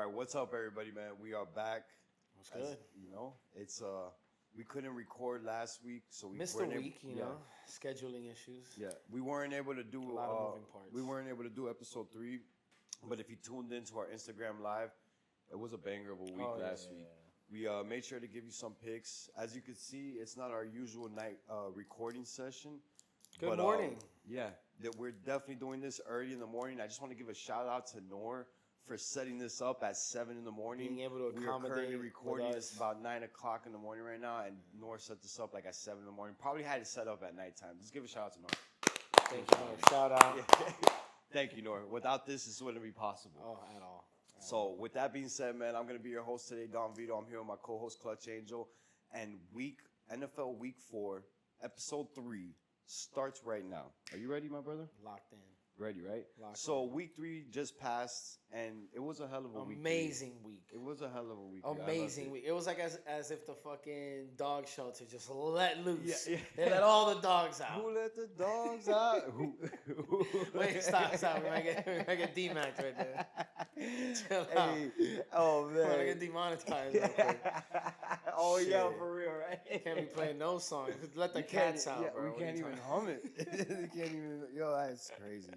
right, what's up, everybody, man? We are back. What's good? It's we couldn't record last week, so we Missed a weren't week, scheduling issues. Yeah, we weren't able to do A lot of moving parts. We weren't able to do episode 3, but if you tuned into our Instagram live, it was a banger of a week last week. We made sure to give you some picks. As you can see, it's not our usual night recording session. Good morning. That we're definitely doing this early in the morning. I just want to give a shout out to Noor for setting this up at 7 in the morning. Being able to accommodate. We are currently recording with this us. about 9 o'clock in the morning right now, and Noor set this up like at 7 in the morning. Probably had it set up at nighttime. Just give a shout out to Noor. Thank you, Noor. Shout out. Yeah. Thank you, Noor. Without this wouldn't be possible. Oh, at all. So with that being said, man, I'm gonna be your host today, Don Vito. I'm here with my co-host Clutch Angel, and NFL Week 4, Episode 3 starts right now. Are you ready, my brother? Locked in. Ready, right? Locked So in. Week 3 just passed, and it was a hell of a week. Amazing week. It was a hell of a week. Amazing week. It was like as if the fucking dog shelter just let loose. Yeah. They let all the dogs out. Who let the dogs out? Who? Wait, stop. We might get D-Max right there. Chill out. Oh, man. We're gonna get demonetized real quick. Oh, Shit. yeah, for real, right? Can't be playing no songs. Let the cats out, bro. We What can't you even talking- hum it. We can't even. Yo, that's crazy.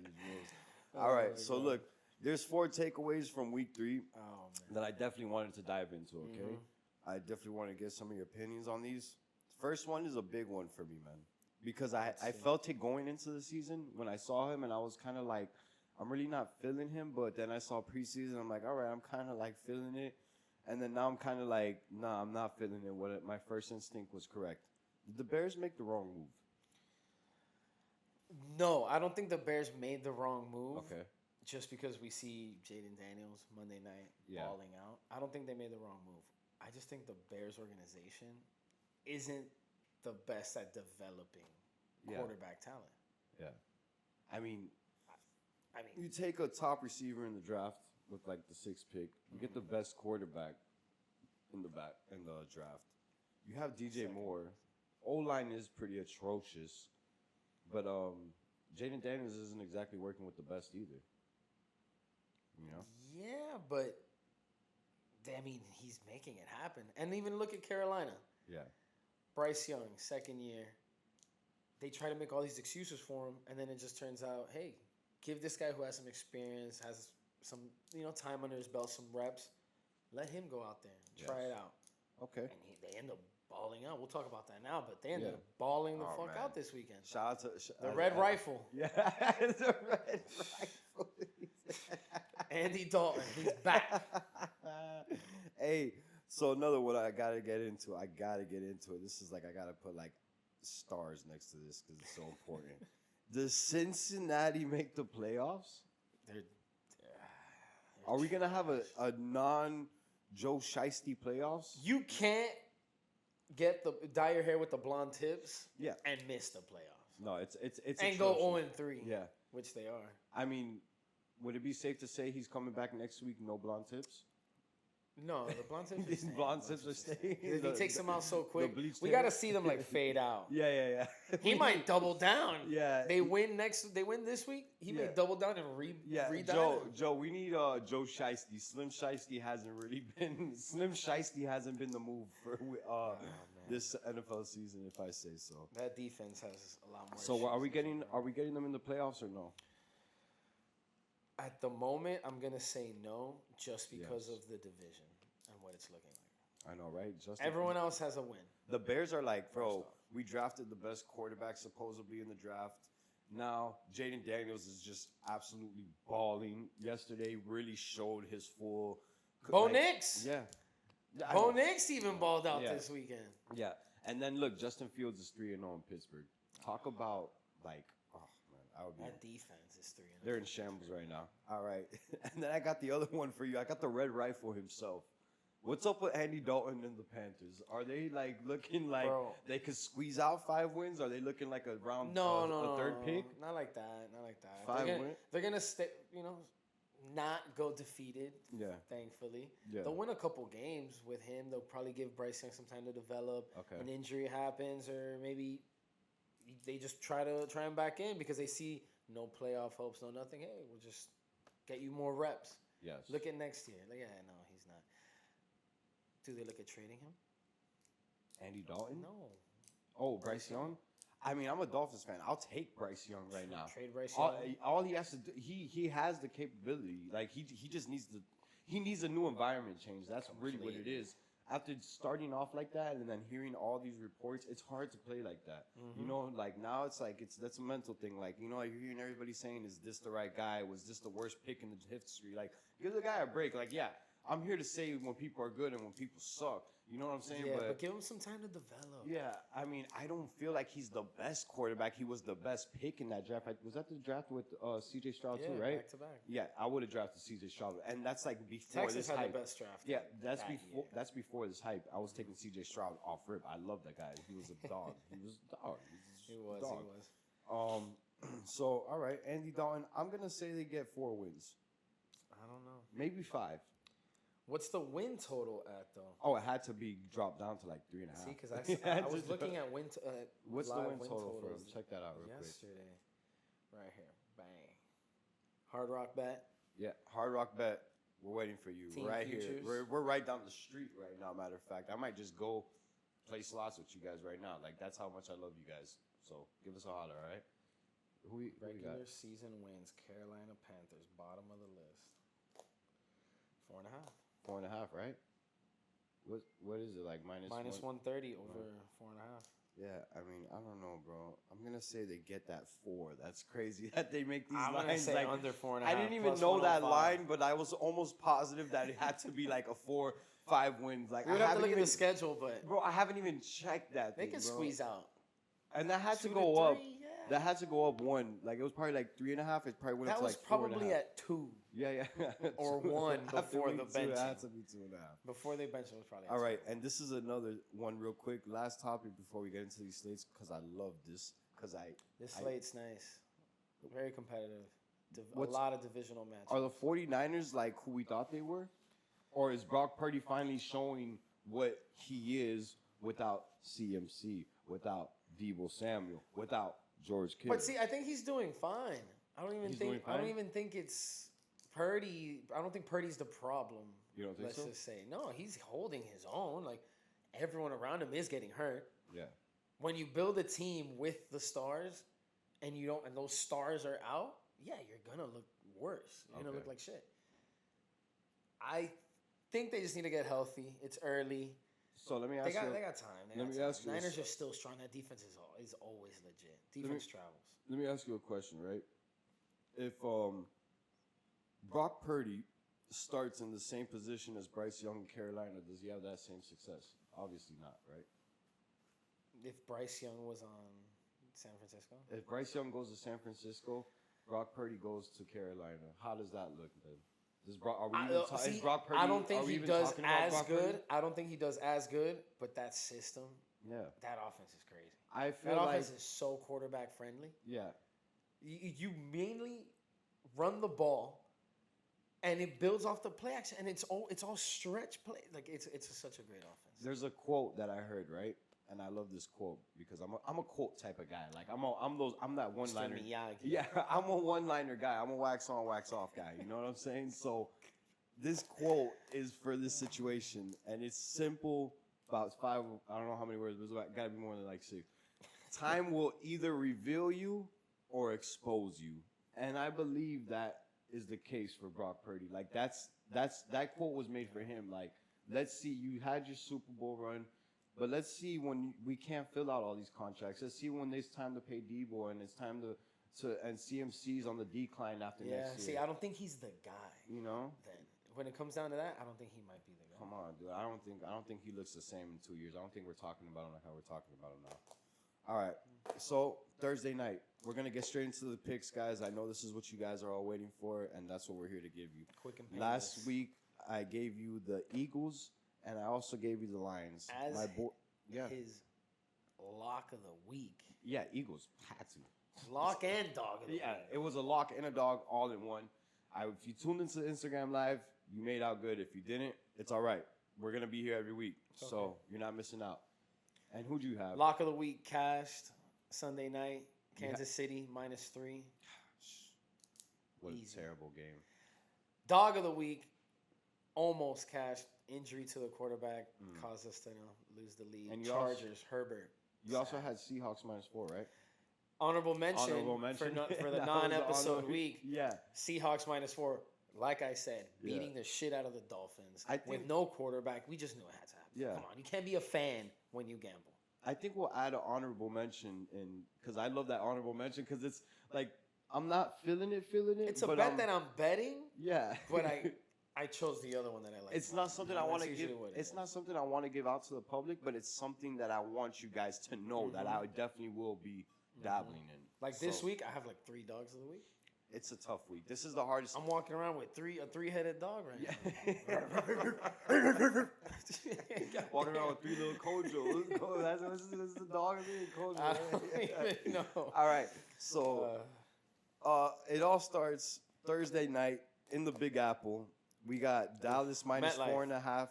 Oh All right, my so God. look, there's 4 takeaways from Week 3 Oh man. that I definitely wanted to dive into, okay? Mm-hmm. I definitely want to get some of your opinions on these. First one is a big one for me, man. Because I felt it going into the season when I saw him, and I was kind of like, I'm really not feeling him. But then I saw preseason, I'm like, all right, I'm kind of like feeling it. And then now I'm kind of like, nah, I'm not feeling it. My first instinct was correct. Did the Bears make the wrong move? No, I don't think the Bears made the wrong move. Okay. Just because we see Jaden Daniels Monday night balling out, I don't think they made the wrong move. I just think the Bears organization isn't the best at developing quarterback talent. Yeah. I mean, you take a top receiver in the draft with like the 6th pick. You get the best quarterback in the draft. You have DJ Moore. O-line is pretty atrocious, but Jaden Daniels isn't exactly working with the best either. You know? Yeah, but I mean, he's making it happen. And even look at Carolina. Yeah. Bryce Young, 2nd year. They try to make all these excuses for him, and then it just turns out, hey, give this guy who has some experience, has some time under his belt, some reps, let him go out there and try it out. Okay. And they end up balling out. We'll talk about that now, but they ended up balling the fuck out this weekend. Shout out to the Red Rifle. Yeah, the Red Rifle. Andy Dalton, he's back. Hey, so another one I gotta get into. This is like I gotta put like stars next to this because it's so important. Does Cincinnati make the playoffs? Are we gonna have a non-Joe Shiesty playoffs? You can't dye your hair with the blonde tips and miss the playoffs. No, it's and go atrocious. 0-3. Yeah, which they are. I mean, would it be safe to say he's coming back next week? No blonde tips. No, the blonde tips. These blonde tips are staying. He takes them out so quick. We hair. got to see them like fade out. Yeah. He might double down. Yeah. They win this week. He may double down and Joe, we need Joe Shiesty. Slim Shiesty hasn't really been. Slim Shiesty hasn't been the move for this NFL season, if I say so. That defense has a lot more. So are we getting them in the playoffs or no? At the moment, I'm gonna say no, just because of the division and what it's looking like. I know, right? Everyone else has a win. The Bears are like, bro, we drafted the best quarterback supposedly in the draft. Now, Jaden Daniels is just absolutely balling. Yesterday really showed his full... Bo Nix? Yeah. Bo Nix even balled out this weekend. Yeah. And then, look, Justin Fields is 3-0 in Pittsburgh. Talk about, like... That defense is 3-0. They're in shambles right now. All right. And then I got the other one for you. I got the Red Rifle himself. What's up with Andy Dalton and the Panthers? Are they like looking like they could squeeze out 5 wins? Are they looking like a third pick? Not like that. 5 wins. They're gonna stay. Not go defeated. Yeah. Thankfully. Yeah. They'll win a couple games with him. They'll probably give Bryce Young some time to develop. Okay. An injury happens, or maybe they just try him back in because they see no playoff hopes, no nothing. Hey, we'll just get you more reps. Yes. Look at next year. Like, yeah, no, he's not. Do they look at trading him? Andy Dalton? No. Oh, Bryce Young? I mean, I'm a Dolphins fan. I'll take Bryce Young right now. Trade Bryce Young. All he has to do, he has the capability. Like he just needs a new environment change. That's really what it is. After starting off like that and then hearing all these reports, it's hard to play like that. Mm-hmm. You know, like now that's a mental thing. Like, you know, you're hearing everybody saying, "Is this the right guy? Was this the worst pick in the history?" Like, give the guy a break. Like, yeah, I'm here to say when people are good and when people suck. You know what I'm saying? Yeah, but give him some time to develop. Yeah, I mean, I don't feel like he's the best quarterback. He was the best pick in that draft. Was that the draft with C.J. Stroud too, right? Back to back. Yeah, I would have drafted C.J. Stroud, and that's like before Texas this had hype. the best draft. Yeah, that's before this hype. I was taking C.J. Stroud off rip. I love that guy. He was a dog. He was a dog. He was. So all right, Andy Dalton. I'm gonna say they get 4 wins. I don't know. Maybe 5. What's the win total at though? Oh, it had to be dropped down to like 3.5. See, because I was looking at what's the win total for him? Check that out real yesterday. Right here, bang. Hard Rock Bet. Yeah, Hard Rock Bet. We're waiting for you. Team right futures. Here. We're right down the street right now. Matter of fact, I might just go play slots with you guys right now. Like that's how much I love you guys. So give us a holler, all right? Who we Regular got? season wins. Carolina Panthers, bottom of the list. 4.5. 4.5, right? What is it like minus 130 over 4.5? Yeah, I mean, I don't know, bro. I'm gonna say they get that 4. That's crazy that they make these I'm lines gonna say like under 4.5. I didn't even know that line, but I was almost positive that it had to be like a 4-5 wins. Like we would I have to look even, at the schedule, but bro, I haven't even checked that. they can squeeze out. And that had to 2 go to up. 3, yeah. That had to go up 1. Like it was probably like 3.5. It probably went up to like 4.5. That was probably at 2. Yeah. Or 1 before the bench. It had to be 2.5. Before they bench, it was probably. All right, and this is another one real quick. Last topic before we get into these slates, because I love this. This slate's nice. Very competitive. A What's- lot of divisional matches. Are the 49ers like who we thought they were? Or is Brock Purdy finally showing what he is without CMC, without Deebo Samuel, without George Kittle? But see, I think he's doing fine. I don't even think it's Purdy. I don't think Purdy's the problem. You don't think Let's so? just say no. He's holding his own. Like everyone around him is getting hurt. Yeah. When you build a team with the stars, and those stars are out, yeah, you're gonna look worse. You're gonna look like shit. I think they just need to get healthy. It's early. So let me ask you. They got time. Let me ask you. Niners are still strong. That defense is always legit. Defense travels. Let me ask you a question, right? If Brock Purdy starts in the same position as Bryce Young in Carolina, does he have that same success? Obviously not, right? If Bryce Young was on San Francisco? If Bryce Young goes to San Francisco, Brock Purdy goes to Carolina. How does that look then? Is Brock Purdy? I don't think he does as good. Purdy? I don't think he does as good, but that system, that offense is crazy. I feel that like offense is so quarterback friendly. Yeah. You mainly run the ball, and it builds off the play action, and it's all stretch play. Like it's such a great offense. There's a quote that I heard, right? And I love this quote because I'm a quote type of guy. Like I'm that one liner. Yeah, I'm a one liner guy. I'm a wax on, wax off guy. You know what I'm saying? So this quote is for this situation, and it's simple. About 5. I don't know how many words. But it's got to be more than like 6. Time will either reveal you or expose you, and I believe that is the case for Brock Purdy. Like that quote was made for him. Like, let's see, you had your Super Bowl run. But let's see when we can't fill out all these contracts. Let's see when it's time to pay Deebo and it's time to and CMC's on the decline after next year. See, I don't think he's the guy. You know? Then when it comes down to that, I don't think he might be the guy. Come on, dude. I don't think he looks the same in 2 years. I don't think we're talking about him like how we're talking about him now. All right. So Thursday night, we're gonna get straight into the picks, guys. I know this is what you guys are all waiting for, and that's what we're here to give you. Quick and painless. Last week I gave you the Eagles. And I also gave you the Lions. As his lock of the week. Yeah, Eagles had to. Lock and dog of the week. Yeah, it was a lock and a dog all in one. If you tuned into Instagram Live, you made out good. If you didn't, it's all right. We're going to be here every week. Okay. So you're not missing out. And who'd you have? Lock of the week cashed Sunday night. Kansas City -3. What a terrible game. Dog of the week, almost cashed. Injury to the quarterback caused us to lose the lead. And Chargers, Herbert. You also had Seahawks -4, right? Honorable mention, for the non-episode week. Yeah. Seahawks -4. Like I said, beating the shit out of the Dolphins with no quarterback. We just knew it had to happen. Yeah. Come on, you can't be a fan when you gamble. I think we'll add an honorable mention in because I love that honorable mention because it's like I'm not feeling it. It's a bet that I'm betting. Yeah. But I chose the other one that I like. It's not something I want to give. It's not something I want to give out to the public, but it's something that I want you guys to know that I definitely will be dabbling in. Like this week, I have like 3 dogs of the week. It's a tough week. This is the hardest. I'm walking around with a 3-headed dog right now. Walking around with 3 little Kojo. This is the dog of me, Kojo. I don't even know. All right, so it all starts Thursday night in the Big Apple. We got Dallas -4.5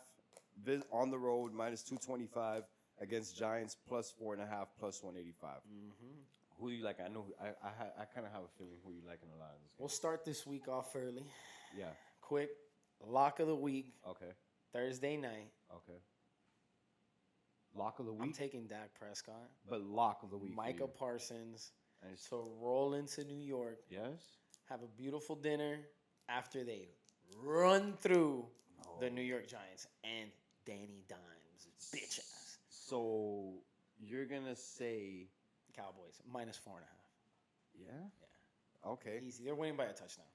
on the road -225 against Giants +4.5 +185. Who do you like? I know I kind of have a feeling who you like in a lot of this game. We'll start this week off early. Yeah. Quick. Lock of the week. Okay. Thursday night. Okay. Lock of the week. I'm taking Dak Prescott. But lock of the week. Micah Parsons. To roll into New York. Yes. Have a beautiful dinner after they run through the New York Giants and Danny Dimes' bitch ass. So you're gonna say Cowboys -4.5. Yeah. Okay. Easy. They're winning by a touchdown.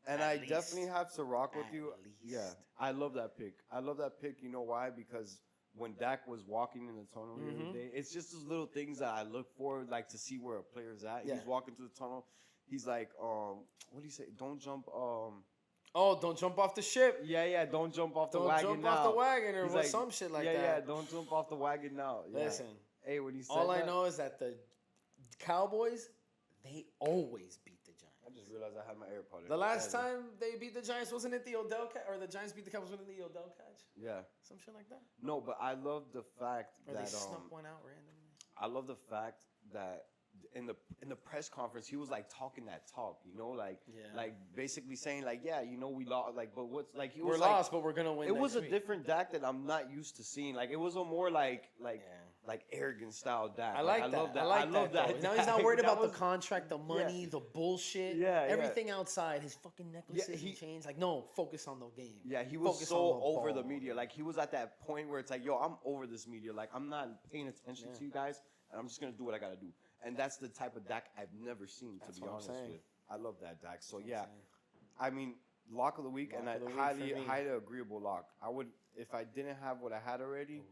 And I definitely have to rock with you. least. Yeah. I love that pick. You know why? Because when Dak was walking in the tunnel the other day, it's just those little things that I look for, like to see where a player's at. Yeah. He's walking through the tunnel. He's like, what do you say? Don't jump. Don't jump off the ship. Yeah. Don't jump off the wagon Don't jump now. off the wagon or He's some shit like that. Yeah. Don't jump off the wagon now. Yeah. Listen. Hey, when he said all that, I know is that the Cowboys, they always beat the Giants. I just realized I had my AirPod in. The last time they beat the Giants, wasn't it the Odell catch? Or the Giants beat the Cowboys, wasn't it the Odell catch? Yeah. Some shit like that? No, but I love the fact Or that they snuck one out randomly? I love the fact that in the press conference he was like talking that talk, like basically saying like, yeah, we lost, like, but what's like he was we're lost, but we're gonna win. It was a week. different Dak that I'm not used to seeing. Like it was a more like arrogant style Dak. I like that. I love that. Now he's not worried about the contract, the money, the bullshit. Yeah, everything outside, his fucking necklaces and chains. Like, no, focus on the game. Yeah, he was so over the media. Like he was at that point where it's like, yo, I'm over this media. Like I'm not paying attention to you guys, and I'm just gonna do what I gotta do. And that's the type of Dak I've never seen, to be honest with. I love that Dak. So yeah, I mean, lock of the week, and a highly agreeable lock. I would, if I didn't have what I had already,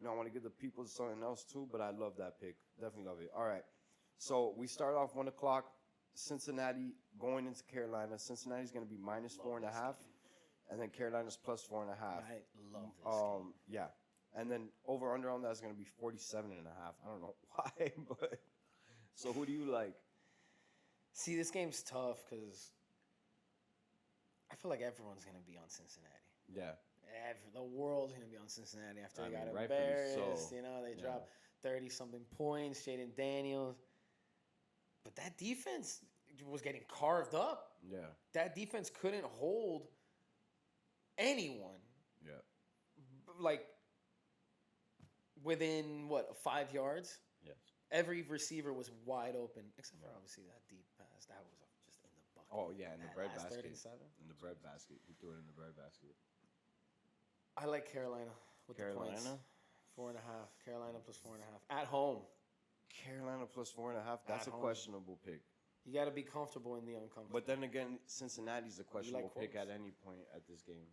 I want to give the people something else too. But I love that pick. Definitely love it. All right, so we start off 1 o'clock. Cincinnati going into Carolina. Cincinnati's going to be -4.5, and then Carolina's +4.5. I love this game. Yeah, and then over under on that is going to be 47.5. I don't know why, but. So who do you like? See, this game's tough because I feel like everyone's going to be on Cincinnati. Yeah. The world's going to be on Cincinnati after they got rightfully embarrassed. so. They dropped 30-something points, Jaden Daniels. But that defense was getting carved up. Yeah. That defense couldn't hold anyone. Yeah. Like, within, 5 yards? Yes. Every receiver was wide open, except for obviously that deep pass. That was just in the bucket. Oh, yeah, in the bread basket. 37? In the bread basket. He threw it in the bread basket. I like Carolina with the points. 4.5. Carolina +4.5. At home. Carolina +4.5. That's a questionable pick. You got to be comfortable in the uncomfortable. But then again, Cincinnati's a questionable pick at any point at this game.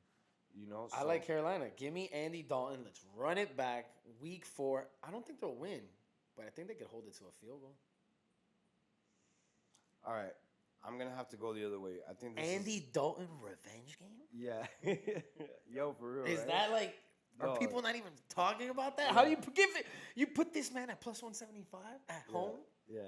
So. I like Carolina. Give me Andy Dalton. Let's run it back. Week 4. I don't think they'll win. But I think they could hold it to a field goal. All right. I'm going to have to go the other way. I think this Dalton revenge game? Yeah. Yo, for real. Is that like... Are people not even talking about that? Yeah. How do you give it... You put this man at +175 at home? Yeah.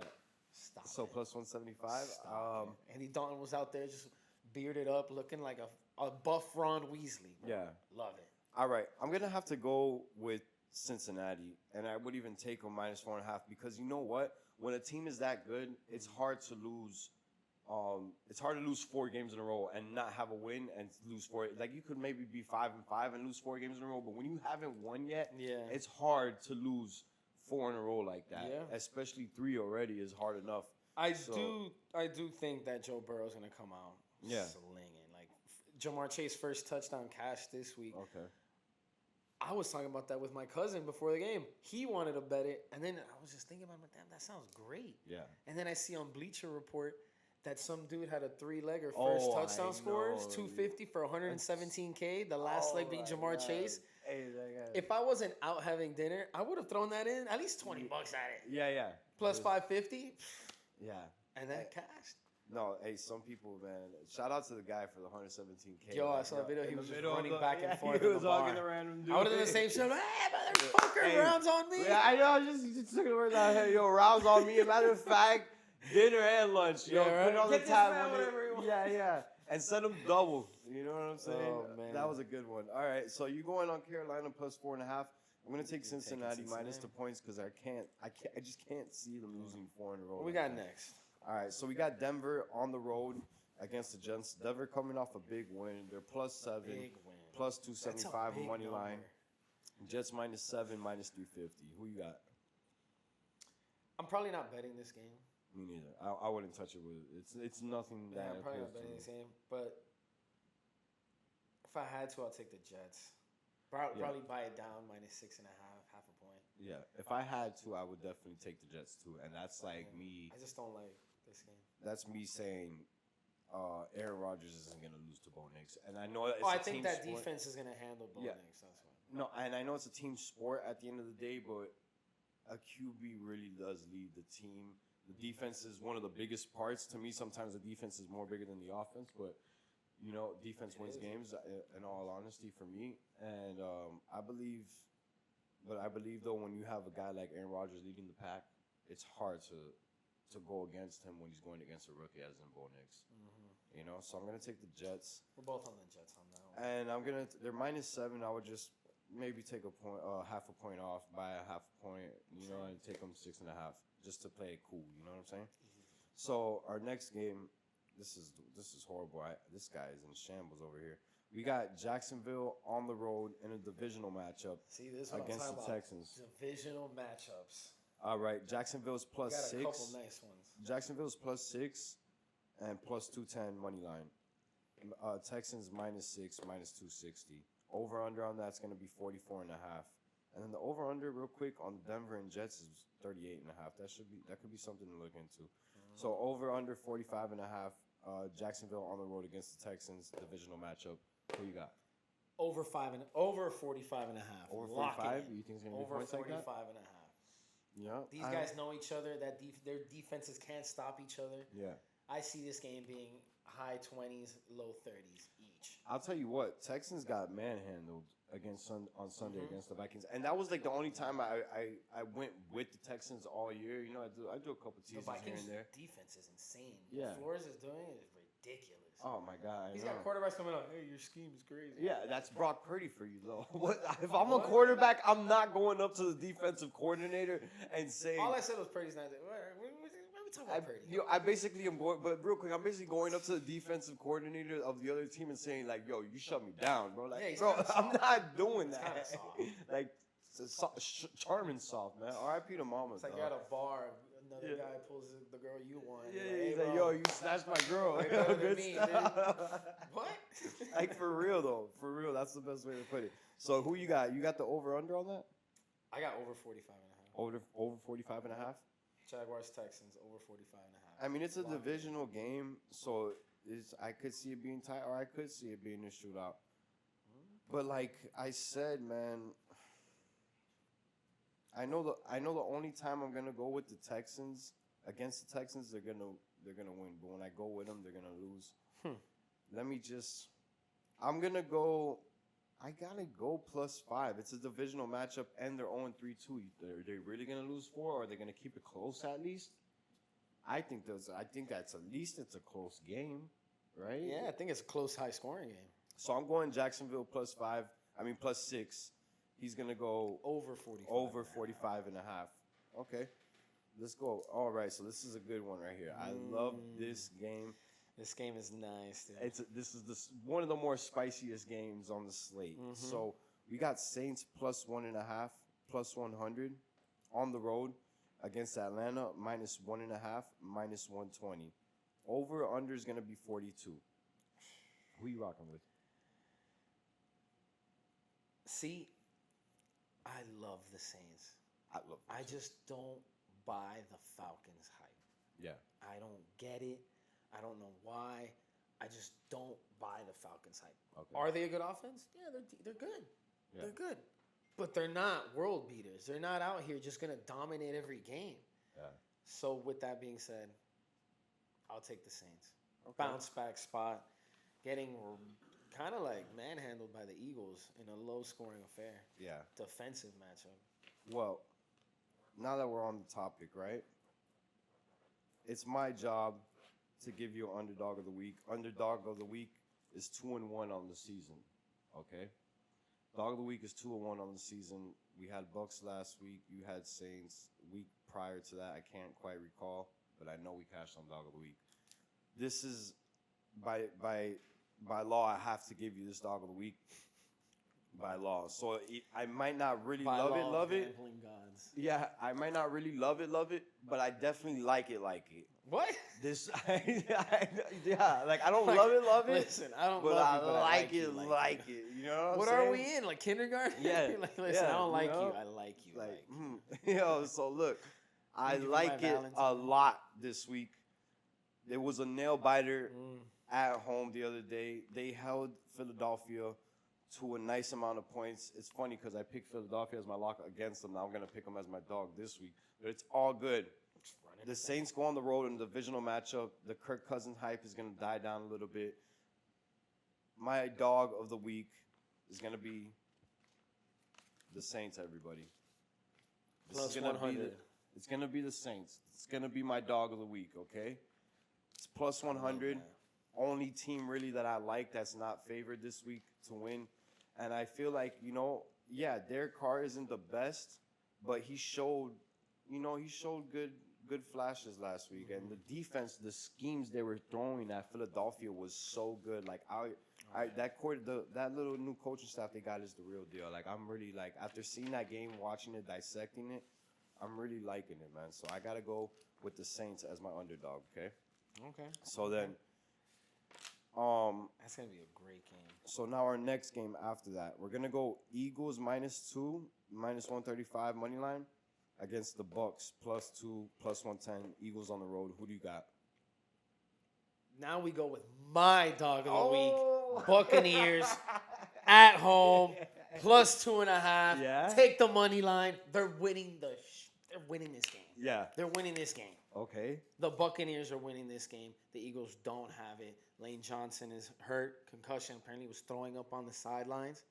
Stop So it. +175? Andy Dalton was out there just bearded up, looking like a buff Ron Weasley. Bro. Yeah. Love it. All right. I'm going to have to go with Cincinnati, and I would even take them -4.5 because you know what? When a team is that good, it's hard to lose it's hard to lose 4 games in a row and not have a win and lose 4. Like, you could maybe be 5-5 and lose 4 games in a row, but when you haven't won yet, it's hard to lose 4 in a row like that. Yeah. Especially 3 already is hard enough. I do think that Joe Burrow's gonna come out slinging. Like Jamar Chase first touchdown cash this week. Okay. I was talking about that with my cousin before the game. He wanted to bet it, and then I was just thinking about it. Damn, that sounds great. Yeah. And then I see on Bleacher Report that some dude had a 3-legger first touchdown scores, 250 for 117K. The last leg being Jamar Chase. Hey, if I wasn't out having dinner, I would have thrown that in. At least $20 at it. Yeah. Plus 550. Yeah. And that cashed. No, hey, some people, man. Shout out to the guy for the 117K. Yo, I saw a video. He was just running back and forth. He was hugging the random dude. I would have done the same shit. Hey, motherfucker, rounds on me. Yeah, I know. Just took the words out. Hey, yo, rounds on me. As a matter of fact, dinner and lunch. Yo, put it on the tab. Yeah. And send them double. You know what I'm saying? Oh, man. That was a good one. All right, so you going on Carolina plus 4.5. I'm gonna take Cincinnati minus the points because I just can't see them losing 4 in a row. What we got next? All right, so we got Denver on the road against the Jets. Denver coming off a big win. They're plus 7, plus 275 money line. Jets -7, -350. Who you got? I'm probably not betting this game. Me neither. I wouldn't touch it with it. It's nothing that. I'm probably not betting this game, but if I had to, I'll take the Jets. Probably buy it down -6.5, half a point. Yeah, if I had to, I would definitely take the Jets too, and that's like me. I just don't like this game. That's me saying Aaron Rodgers isn't going to lose to Bo Nix, and I know it's I think that sport. Defense is going to handle Bo Nix. That's why. No, and I know it's a team sport at the end of the day, but a QB really does lead the team. The defense is one of the biggest parts to me. Sometimes the defense is more bigger than the offense, but defense wins games. In all honesty, for me, and I believe though when you have a guy like Aaron Rodgers leading the pack, it's hard to go against him when he's going against a rookie as in Bo Nix. Mm-hmm. So I'm gonna take the Jets. We're both on the Jets on that one. And they're -7. I would just maybe take a point, half a point off, buy a half a point, and take them 6.5 just to play it cool. You know what I'm saying? Mm-hmm. So our next game, this is horrible. This guy is in shambles over here. We got Jacksonville on the road in a divisional matchup against the Texans. Divisional matchups. All right, Jacksonville's plus 6. Got a couple nice ones. Jacksonville's plus 6 and plus 210 money line. Texans -6, -260. Over under on that's going to be 44.5. And then the over under real quick on Denver and Jets is 38.5. That could be something to look into. Mm-hmm. So over under 45.5. Jacksonville on the road against the Texans divisional matchup. Who you got? Over 45.5. Over 45. You think it's going to be points like that? 45.5. Yeah. These guys know each other. Their defenses can't stop each other. Yeah. I see this game being high 20s, low 30s each. I'll tell you what, Texans got manhandled on Sunday against the Vikings, and that was like the only time I went with the Texans all year. I do a couple seasons here and there. Defense is insane. Yeah. What Flores is doing is ridiculous. Oh my God! He's got quarterbacks coming out. Hey, your scheme is crazy. Yeah, that's Brock Purdy for you though. If I'm a quarterback, I'm not going up to the defensive coordinator and saying. All I said was Purdy's not there. What are we talking about Purdy? I basically am going, but real quick, I'm basically going up to the defensive coordinator of the other team and saying like, "Yo, you shut me down, bro." Like, bro, I'm not doing that. Like, charming soft, man. R.I.P. to mama. It's like you're at a bar. Another guy pulls the girl you want. Yeah, like, he's like, yo, you snatched my girl. Good me, stuff. What? Like, for real, though. For real, that's the best way to put it. So, who you got? You got the over-under on that? I got over 45.5. Over 45.5? Jaguars, Texans, over 45.5. I mean, it's a divisional game, so I could see it being tight, or I could see it being a shootout. But, like I said, man, I know the only time I'm gonna go with the Texans against the Texans, they're gonna win. But when I go with them, they're gonna lose. I'm gonna go. I gotta go +5. It's a divisional matchup, and they're 0-3 too. Are they really gonna lose 4, or are they gonna keep it close at least? I think that's at least it's a close game, right? Yeah, I think it's a close, high-scoring game. So I'm going Jacksonville +5. I mean +6. He's going to go over 45. Over 45.5. Okay. Let's go. All right, so this is a good one right here. I love this game. This game is nice, dude. This is one of the more spiciest games on the slate. So we got Saints plus 1.5, plus 100 on the road against Atlanta, minus 1.5, minus 120. Over under is gonna be 42. Who you rocking with? See, I love the Saints. I love. I just don't buy the Falcons hype. Yeah. I don't get it. I don't know why. I just don't buy the Falcons hype. Okay. Are they a good offense? Yeah, they're good. Yeah. They're good. But they're not world beaters. They're not out here just going to dominate every game. Yeah. So with that being said, I'll take the Saints. Okay. Bounce back spot. Getting kind of like manhandled by the Eagles in a low-scoring affair. Yeah. Defensive matchup. Well, now that we're on the topic, right? It's my job to give you an underdog of the week. Underdog of the week is 2-1 on the season. Okay? Dog of the week is 2-1 on the season. We had Bucks last week. You had Saints. Week prior to that, I can't quite recall, but I know we cashed on dog of the week. This is by law. I have to give you this dog of the week. By law, so I might not really love it. Gods. Yeah, I might not really love it, but I definitely like it. What? This, yeah, like I don't love it. Listen, I don't but love I you, but like it. You know what are we in? Like kindergarten? Yeah. Like, listen, yeah, I don't like know? you. I like you. Like, you. yo, so look, I Thank you for like my it Valentine. a lot this week. There was a nail biter at home the other day. They held Philadelphia to a nice amount of points. It's funny because I picked Philadelphia as my lock against them. Now I'm going to pick them as my dog this week. But it's all good. The Saints go on the road in the divisional matchup. The Kirk Cousins hype is going to die down a little bit. My dog of the week is going to be the Saints, everybody. Plus 100. It's going to be the Saints. It's going to be my dog of the week, okay? It's plus 100. Only team really that I like that's not favored this week to win. And I feel like, Derek Carr isn't the best, but he showed good flashes last week. And the defense, the schemes they were throwing at Philadelphia was so good. Like that little new coaching staff they got is the real deal. Like I'm really like after seeing that game, watching it, dissecting it, I'm really liking it, man. So I gotta go with the Saints as my underdog. Okay. Okay. So then. That's gonna be a great game. So now our next game after that, we're gonna go Eagles -2, -135 money line against the Bucks +2, +110. Eagles on the road. Who do you got? Now we go with my dog of the week, Buccaneers at home +2.5. Yeah. Take the money line. They're winning they're winning this game. Yeah. They're winning this game. Okay. The Buccaneers are winning this game. The Eagles don't have it. Lane Johnson is hurt, concussion. Apparently, was throwing up on the sidelines.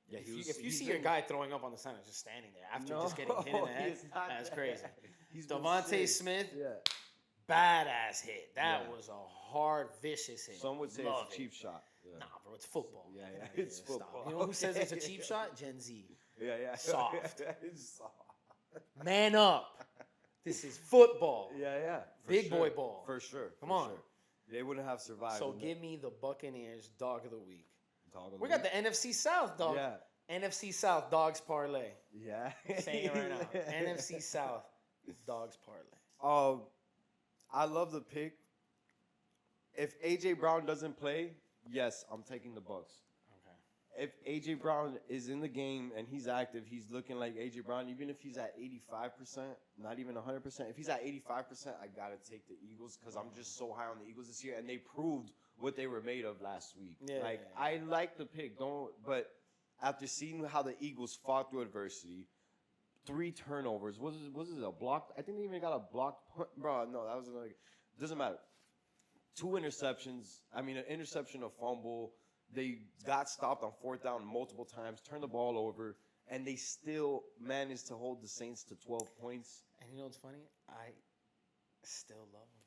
Yeah, If you see your guy throwing up on the sidelines, just standing there after just getting hit in the head, that's crazy. He's Devontae Smith, Yeah. badass hit. That was a hard, vicious hit. Some would say Love it's a cheap shot. Yeah. Nah, bro, it's football. Yeah, Get outta it's here. Stop. football. You know who says it's a Okay. cheap shot? Gen Z. Yeah. Soft. It's soft. Man up. This is football. Yeah. For Big sure. boy ball. For sure. Come for on. Sure. They wouldn't have survived. So give me the Buccaneers dog of the week. Dog of the We got week. the NFC South dog. Yeah. NFC South dogs parlay. Yeah. Saying it right now. NFC South dogs parlay. I love the pick. If AJ Brown doesn't play, yes, I'm taking the Bucks. Okay. If AJ Brown is in the game and he's active, he's looking like AJ Brown. Even if he's at 85%, not even 100%. If he's at 85%, I gotta take the Eagles because I'm just so high on the Eagles this year, and they proved what they were made of last week. Yeah. I like the pick, but after seeing how the Eagles fought through adversity, 3 turnovers. Was it a block? I think they even got a blocked punt. Bro, no, that was another. Doesn't matter. 2 interceptions. I mean, an interception, a fumble. They got stopped on 4th down multiple times, turned the ball over, and they still managed to hold the Saints to 12 points. And you know what's funny? I still love them.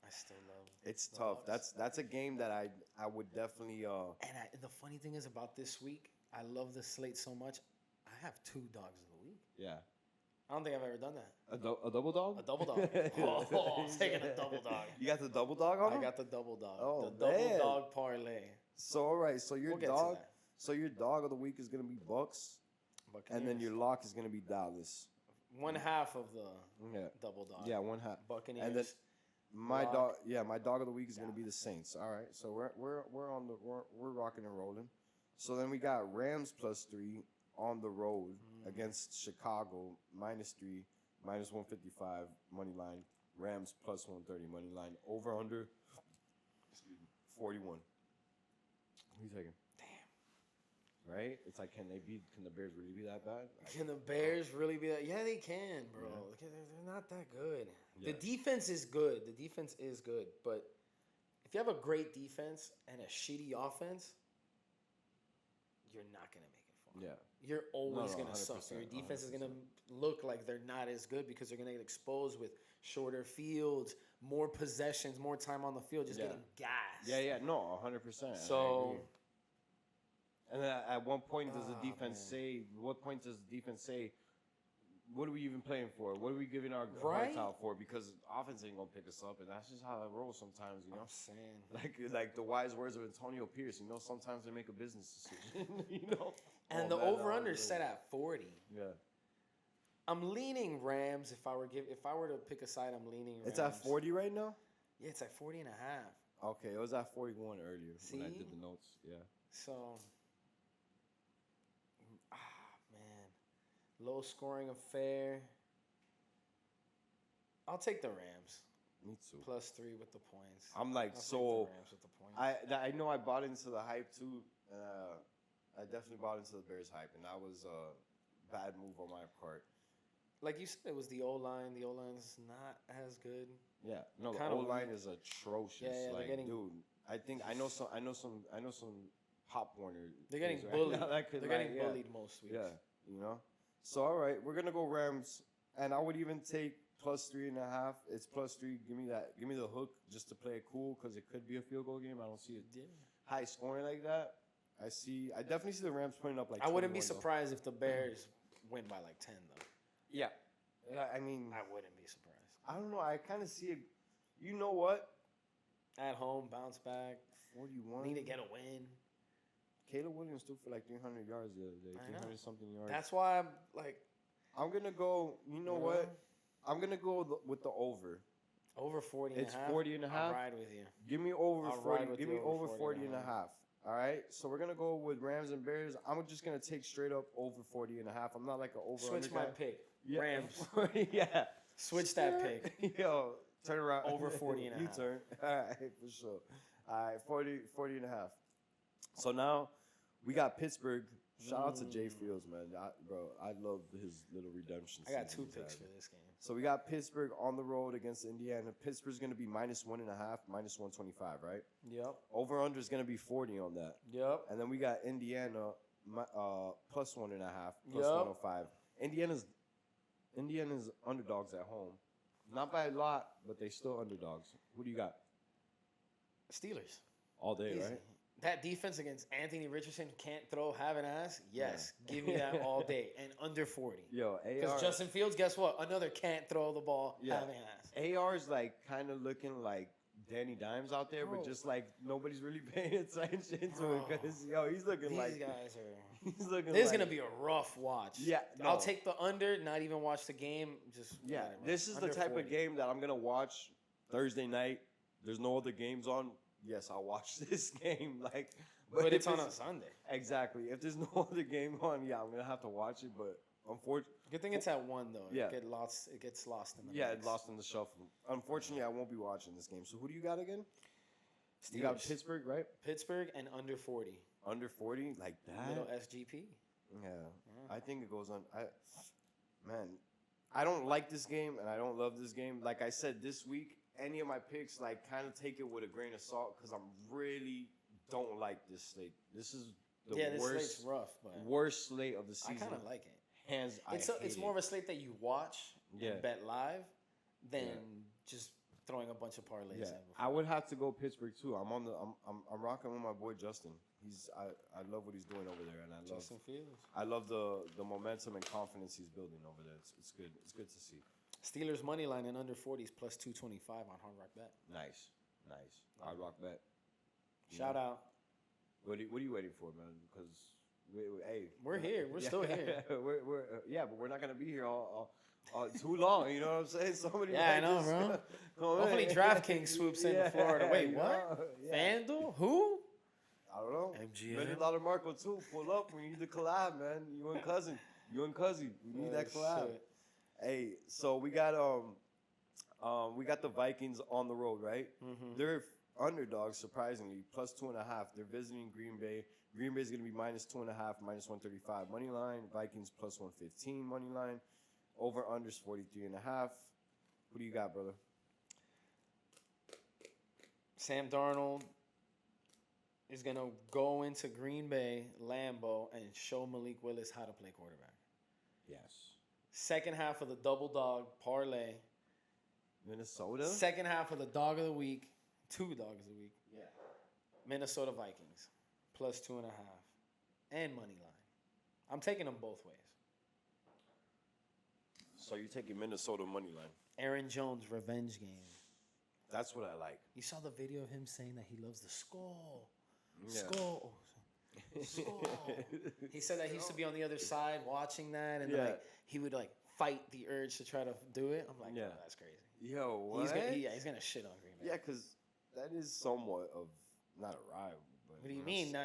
I still love them. It's tough. That's a game that I would definitely. And the funny thing is about this week, I love the slate so much. I have 2 dogs of the week. Yeah. I don't think I've ever done that. A double dog? A double dog. Oh, I'm taking a double dog. You got the double dog on I him? got the double dog. Oh, the double man. dog parlay. So all right, so your We'll get to dog, that. so your dog of the week is gonna be Bucks, and then your lock is gonna be Dallas. One half of the double dog. Yeah, one half. Buccaneers. And then my lock. my dog of the week is gonna be the Saints. All right, so we're rocking and rolling. So then we got Rams +3 on the road against Chicago -3, -155 money line. Rams +130 money line. Over under 41. Who you taking? Damn. Right? It's like, can the Bears really be that bad? Can the Bears really be that? Yeah, they can, bro. Yeah. They're not that good. Yeah. The defense is good. The defense is good. But if you have a great defense and a shitty offense, you're not going to make it far. Yeah. You're always going to 100%, suffer. Your defense 100%. is going to look like they're not as good because they're going to get exposed with shorter fields, more possessions, more time on the field, just getting gassed. Yeah. No, 100%. So, and then at one point does the defense say? What point does the defense say? What are we even playing for? What are we giving our hearts out for? Because offense ain't gonna pick us up, and that's just how it rolls sometimes. You know, I'm saying like the wise words of Antonio Pierce. You know, sometimes they make a business decision. You know, and the over/under is set at 40. Yeah, I'm leaning Rams. If I were to pick a side, I'm leaning Rams. it's at 40 right now. Yeah, it's at 40 and a half. Okay, it was at 41 earlier when I See? did the notes. Yeah. So, man, low scoring affair. I'll take the Rams. Me too. +3 with the points. I'm like, I'll so take the Rams with the points. I know I bought into the hype too. I definitely bought into the Bears hype, and that was a bad move on my part. Like you said, it was the O-line. The O-line's not as good. Yeah, no, the Kinda O line is atrocious. Yeah, like, they're getting- dude, I know some Pop Warner. They're getting things bullied. now that could, They're like, getting yeah, bullied most weeks. Yeah, you know. So all right, we're gonna go Rams, and I would even take +3.5. It's +3. Give me that. Give me the hook just to play it cool because it could be a field goal game. I don't see it high scoring like that. I definitely see the Rams putting up like. I wouldn't be 21 though. surprised if the Bears win by like 10, though. Yeah, I mean, I wouldn't be surprised. I don't know. I kind of see it. You know what? At home, bounce back. 41. Need to get a win. Caleb Williams threw for like 300 yards the other day. I know. 300 something yards. That's why I'm like. I'm gonna go. You know what? I'm gonna go with the over. Over 40 and It's a half. 40 and a half. I'll ride with you. Give me over I'll 40. ride with Give you me over over 40 and a half. All right. So we're gonna go with Rams and Bears. I'm just gonna take straight up over 40 and a half. I'm not like an over. Switch my pick. Yeah. Rams. Yeah. Switch that pick. Yo, turn around. Over 40 and a half. You turn. All right, for sure. All right, 40 and a half. So now we got Pittsburgh. Shout out to Jay Fields, man. I love his little redemption. I got season 2 he's picks having. for this game. So we got Pittsburgh on the road against Indiana. Pittsburgh's going to be -1.5, -125, right? Yep. Over under is going to be 40 on that. Yep. And then we got Indiana +1.5, Yep. +105. Indiana's underdogs at home. Not by a lot, but they still underdogs. Who do you got? Steelers. All day, Easy. right? That defense against Anthony Richardson can't throw, have an ass. Yes, give me that all day and under 40. Yo, Because AR, Justin Fields, guess what? Another can't throw the ball, Yeah. have an ass. AR's like kind of looking like Danny Dimes out there, Bro. but just like nobody's really paying attention to Bro. it because he's looking These like guys are. he's looking. This is like, gonna be a rough watch. Yeah, I'll no. take the under. Not even watch the game. Just Yeah, whatever. this is the Under type 40. of game that I'm gonna watch Thursday night. There's no other games on. Yes, I'll watch this game. Like, But if it's on a Sunday. Exactly. If there's no other game on, yeah, I'm gonna have to watch it. But unfortunately, Good thing it's at 1 though. Yeah. It gets lost in the yeah, mix. it lost in the shuffle. Unfortunately, I won't be watching this game. So who do you got again? You got Steelers. Pittsburgh, right? Pittsburgh and under 40. Under 40, like that. Middle SGP. Yeah, I think it goes on. Man, I don't like this game and I don't love this game. Like I said, this week, any of my picks, like, kind of take it with a grain of salt because I'm really don't like this slate. This is the This worst, slate's rough, but worst slate of the I season. kind of like it. Hands, It's more of a slate that you watch Yeah. and bet live than Yeah. just throwing a bunch of parlays Yeah, in. I would have to go Pittsburgh too. I'm rocking with my boy Justin. I love what he's doing over there, and Justin Fields. I love the momentum and confidence he's building over there. It's good. It's good to see. Steelers money line in under 40s plus 225 on Hard Rock Bet. Nice. Hard Rock Bet. Shout out. What are you waiting for, man? Because hey, we're here. We're still here. we're but we're not gonna be here all too long. You know what I'm saying? Somebody. Yeah, I know, bro. Hopefully, DraftKings swoops into Florida. Wait, what? FanDuel? Who? I don't know. MGM. $1 million Marco too. Pull up. We need the collab, man. You and cousin. We need that collab. Shit. Hey, so we got the Vikings on the road, right? Mm-hmm. They're underdogs, surprisingly, plus 2.5. They're visiting Green Bay. Green Bay is going to be minus 2.5, minus 135 money line. Vikings plus 115 money line. Over unders 43.5. Who do you got, brother? Sam Darnold is going to go into Green Bay, Lambeau, and show Malik Willis how to play quarterback. Yes. Second half of the double dog parlay. Minnesota? Second half of the dog of the week. 2 dogs of the week. Yeah. Minnesota Vikings. Plus 2.5. And money line. I'm taking them both ways. So you're taking Minnesota money line. Aaron Jones revenge game. That's what I like. You saw the video of him saying that he loves the skull. Yeah. Skull. Skull. He said that he used to be on the other side watching that, and like he would like fight the urge to try to do it. I'm like, oh, that's crazy. Yo, what? He's gonna shit on Green Bay. Yeah, because that is somewhat of not a rival. But What do you mean?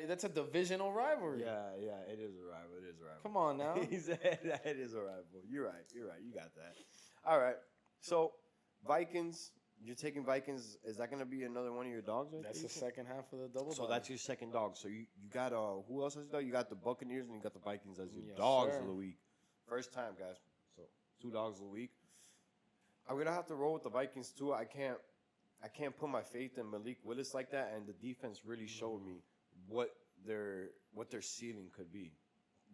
That's a divisional rivalry. Yeah, it is a rival. Come on now. He said that it is a rival. You're right. You got that. All right. So Vikings. You're taking Vikings. Is that going to be another one of your dogs? That's the second half of the double. So that's your second dog. So you got who else has your dog? You got the Buccaneers and you got the Vikings as your Yes, dogs sir. of the week. First time, guys. So 2 dogs of the week. I'm gonna have to roll with the Vikings too. I can't put my faith in Malik Willis like that, and the defense really showed me what their ceiling could be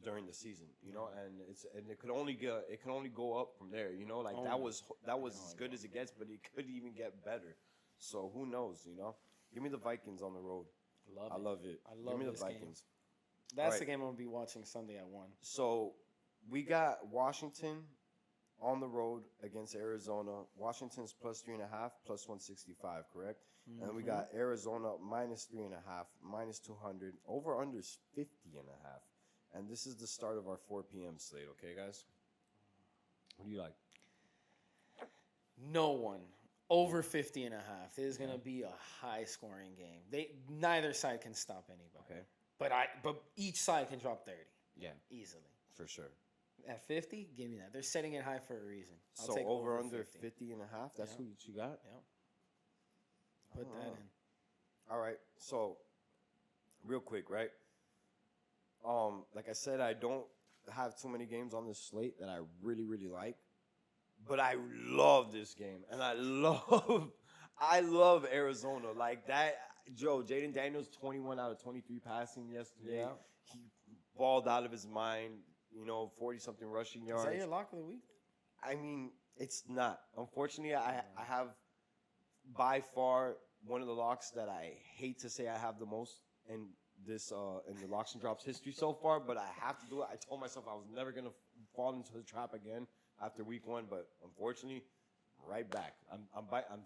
during the season, you know, and it could only go up from there, you know, like that was as good as it gets, but it could even get better. So who knows, you know? Give me the Vikings on the road. I love it. Give me the Vikings. Game. That's the game I'm gonna be watching Sunday at 1. So we got Washington on the road against Arizona. Washington's plus 3.5, plus 165, correct? Mm-hmm. And then we got Arizona minus 3.5, minus 200. Over unders 50.5. And this is the start of our 4 p.m. slate, okay, guys? What do you like? No one over 50.5. It is going to be a high-scoring game. Neither side can stop anybody. Okay. But each side can drop 30. Yeah. Easily. For sure. At 50, give me that. They're setting it high for a reason. I'll so take over under 50.5, that's what you got? Yeah. Put that in. All right. So, real quick, right? Like I said, I don't have too many games on this slate that I really, really like. But I love this game. And I love Arizona. Like that, Joe, Jaden Daniels, 21 out of 23 passing yesterday. Yeah. He balled out of his mind, 40-something rushing yards. Is that your lock of the week? I mean, it's not. Unfortunately, I have by far one of the locks that I hate to say I have the most in this in the Locks and Drops history so far, but I have to do it. I told myself I was never gonna fall into the trap again after week 1, but unfortunately, right back. I'm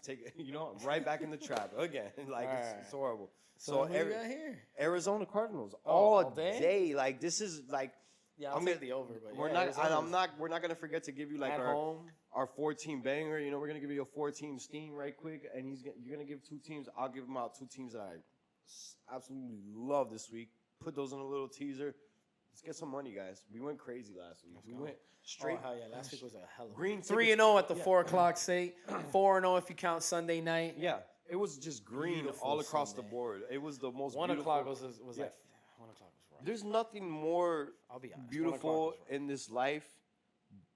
taking I'm right back in the trap again. Like it's horrible. So who you got here? Arizona Cardinals all day. Like this is like. Yeah, I'll take the over, but we're not. And we're not gonna forget to give you like at home. Our 4-team banger. We're gonna give you a 4-team steam right quick, and you're gonna give 2 teams. I'll give him out 2 teams that I absolutely love this week. Put those in a little teaser. Let's get some money, guys. We went crazy last week. We went straight. Oh hell yeah! Last week was a hell of a green. 3-0 at the 4 o'clock slate. 4-0 if you count Sunday night. Yeah, it was just green Beautiful all across Sunday. the board. It was the most. 1 beautiful. o'clock was like 1 o'clock was right. There's nothing more I'll be honest, 1 o'clock beautiful was right. in this life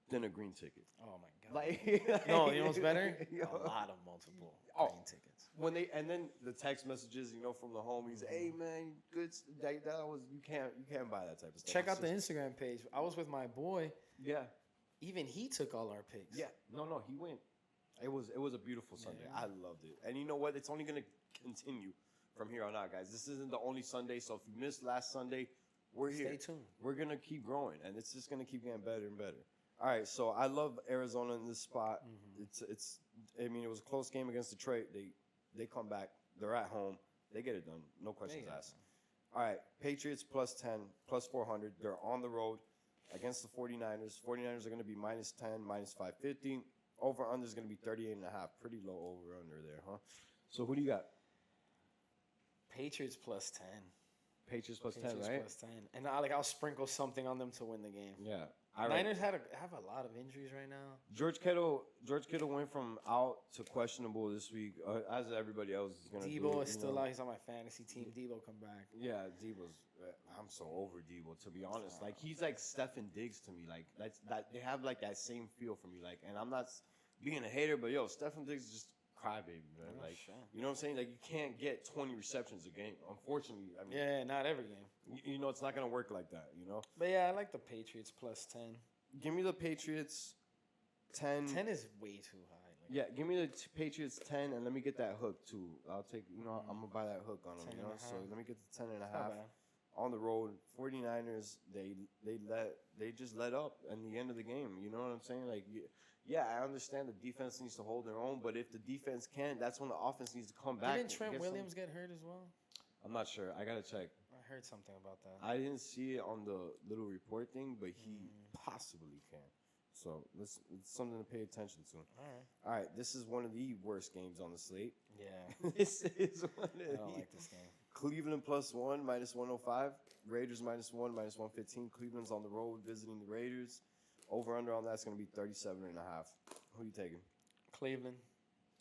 than a green ticket. Oh my god! Like, no, you know what's better? A lot of multiple green tickets. When and then the text messages, from the homies, hey man, good. That was you can't buy that type of stuff. Check out the Instagram page. I was with my boy. Yeah. Even he took all our picks. Yeah. No, he went. It was a beautiful Sunday. Yeah. I loved it. And you know what? It's only gonna continue from here on out, guys. This isn't the only Sunday, so if you missed last Sunday, we're here. Stay tuned. We're gonna keep growing, and it's just gonna keep getting better and better. All right, so I love Arizona in this spot. It's. I mean, it was a close game against Detroit. They come back. They're at home. They get it done. No questions asked. All right, Patriots plus 10, plus 400. They're on the road against the 49ers. 49ers are going to be minus 10, minus 550. Over-under is going to be 38.5. Pretty low over-under there, huh? So who do you got? Patriots plus 10. Patriots plus 10, Patriots right? plus 10. And I'll sprinkle something on them to win the game. Yeah. Niners have a lot of injuries right now. George Kittle went from out to questionable this week, as everybody else is going to do. Debo is still out. He's on my fantasy team. Debo come back. Yeah, Debo's. I'm so over Debo, to be honest. Like, he's like Stephen Diggs to me. Like, that they have like that same feel for me. Like, and I'm not being a hater, but yo, Stephen Diggs is just crybaby, man. Like, you know what I'm saying? Like, you can't get 20 receptions a game. Unfortunately, I mean, yeah, not every game. You know, it's not gonna work like that. You know. But yeah, I like the Patriots plus 10. Give me the Patriots 10. 10 is way too high. Like, Yeah, give me the Patriots 10, and let me get that hook too. I'll take. You know, I'm gonna buy that hook on them. You know, so let me get the 10.5. On the road, 49ers, they just let up in the end of the game. You know what I'm saying? Like, yeah, I understand the defense needs to hold their own, but if the defense can't, that's when the offense needs to come back. Didn't Trent Williams get hurt as well? I'm not sure. I gotta check. I heard something about that. I didn't see it on the little report thing, but he possibly can. So it's something to pay attention to. All right. This is one of the worst games on the slate. Yeah. This is one of I don't like this game. Cleveland plus 1, minus 105. Raiders minus 1, minus 115. Cleveland's on the road visiting the Raiders. Over-under on that's going to be 37.5. Who are you taking? Cleveland.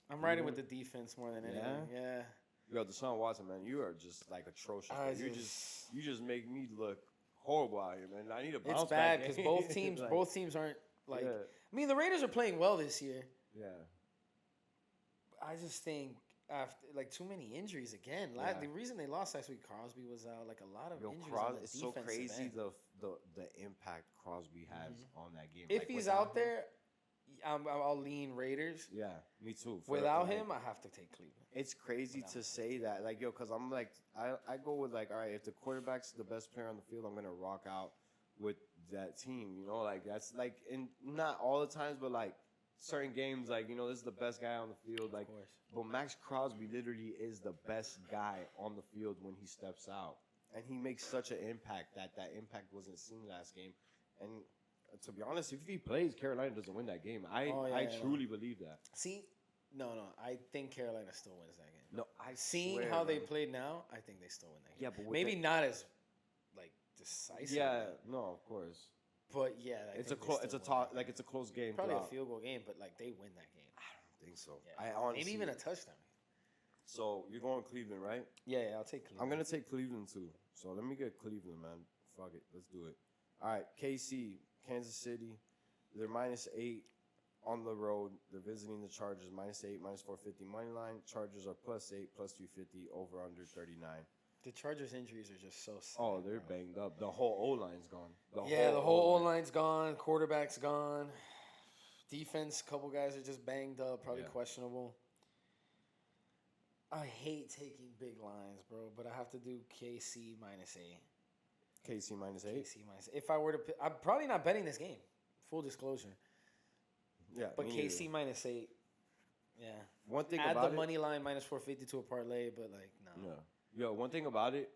I'm riding with the defense more than anything. Yeah. Yo, Deshaun Watson, man, you are just like atrocious. You just make me look horrible out here, man. I need a bounce It's bad back because game. both teams aren't like. Yeah. I mean, the Raiders are playing well this year. Yeah. I just think after like too many injuries again. The reason they lost last week, Crosby was out. Like a lot of injuries on the it's defensive so crazy end. the impact Crosby has on that game. If like, he's out there, I'll lean Raiders. Yeah, me too. Without him, I have to take Cleveland. It's crazy to say that, like, yo, because I'm like, I go with like, all right, if the quarterback's the best player on the field, I'm gonna rock out with that team. You know, like that's like, in not all the times, but like certain games, like, you know, this is the best guy on the field, like. But Max Crosby literally is the best guy on the field when he steps out, and he makes such an impact that impact wasn't seen last game. And to be honest, if he plays, Carolina doesn't win that game. I truly believe that. See, no, I think Carolina still wins that game. No, Seeing how they played now, I think they still win that game. Yeah, but maybe not as like decisive. Yeah, no, of course. But yeah, it's a close game. Probably a field goal game, but like they win that game. I think so. Yeah. I honestly, maybe even a touchdown. So you're going Cleveland, right? Yeah, I'll take Cleveland. I'm gonna take Cleveland too. So let me get Cleveland, man. Fuck it, let's do it. All right, KC, Kansas City. They're -8 on the road. They're visiting the Chargers. -8, -450 money line. Chargers are +8, +250. Over under 39. The Chargers' injuries are just so sad. Oh, they're banged up. The whole O-line's gone. The whole O-line's gone. Quarterback's gone. Defense, couple guys are just banged up, probably questionable. I hate taking big lines, bro, but I have to do KC -8. KC -8? KC -8. If I were to I'm probably not betting this game. Full disclosure. Yeah. But KC -8. Yeah. One thing add about the money line -450 to a parlay, but like no. Yeah. Yo, one thing about it,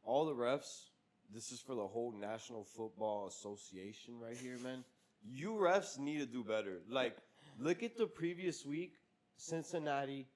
all the refs, this is for the whole National Football Association right here, man. You refs need to do better. Like, look at the previous week, Cincinnati,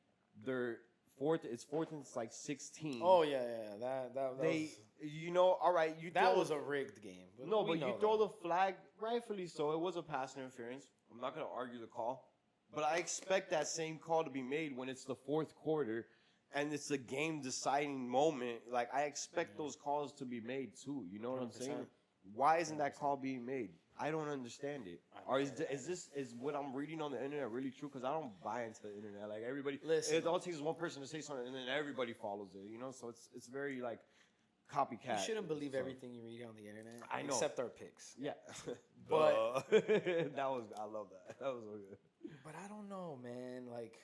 they're fourth. It's fourth and it's like 16. Oh yeah. That was, you know, all right. That was a rigged game. But you throw the flag, rightfully so. It was a pass interference. I'm not gonna argue the call, but I expect that same call to be made when it's the fourth quarter. And it's a game-deciding moment. Like, I expect those calls to be made, too. You know what I'm saying? Why isn't that call being made? I don't understand it. Or is what I'm reading on the internet really true? Because I don't buy into the internet. Like, everybody... Listen. It all takes one person to say something, and then everybody follows it, you know? So it's very, like, copycat. You shouldn't believe everything you read on the internet. I know. Except our picks. Yeah. But... I love that. That was so good. But I don't know, man. Like...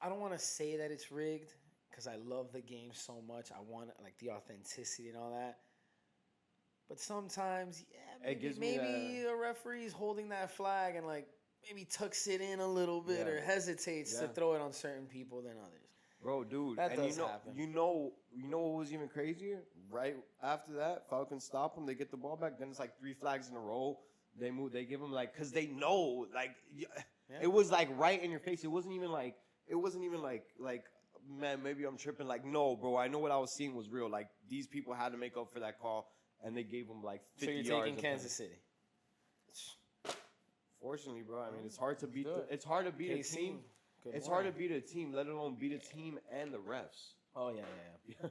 I don't want to say that it's rigged because I love the game so much. I want like the authenticity and all that. But sometimes, yeah, maybe a referee's holding that flag and like maybe tucks it in a little bit or hesitates to throw it on certain people than others. Bro, dude, that and does happen. You know what was even crazier? Right after that, Falcons stop them. They get the ball back. Then it's like 3 flags in a row. They move. They give them like because they know like it was like right in your face. It wasn't even like man, maybe I'm tripping. Like no, bro, I know what I was seeing was real. Like these people had to make up for that call, and they gave them like 50 yards. So you're taking Kansas City. Fortunately, bro. I mean, it's hard to beat. It's hard to beat a team. It's hard to beat a team, let alone beat a team and the refs. Oh yeah.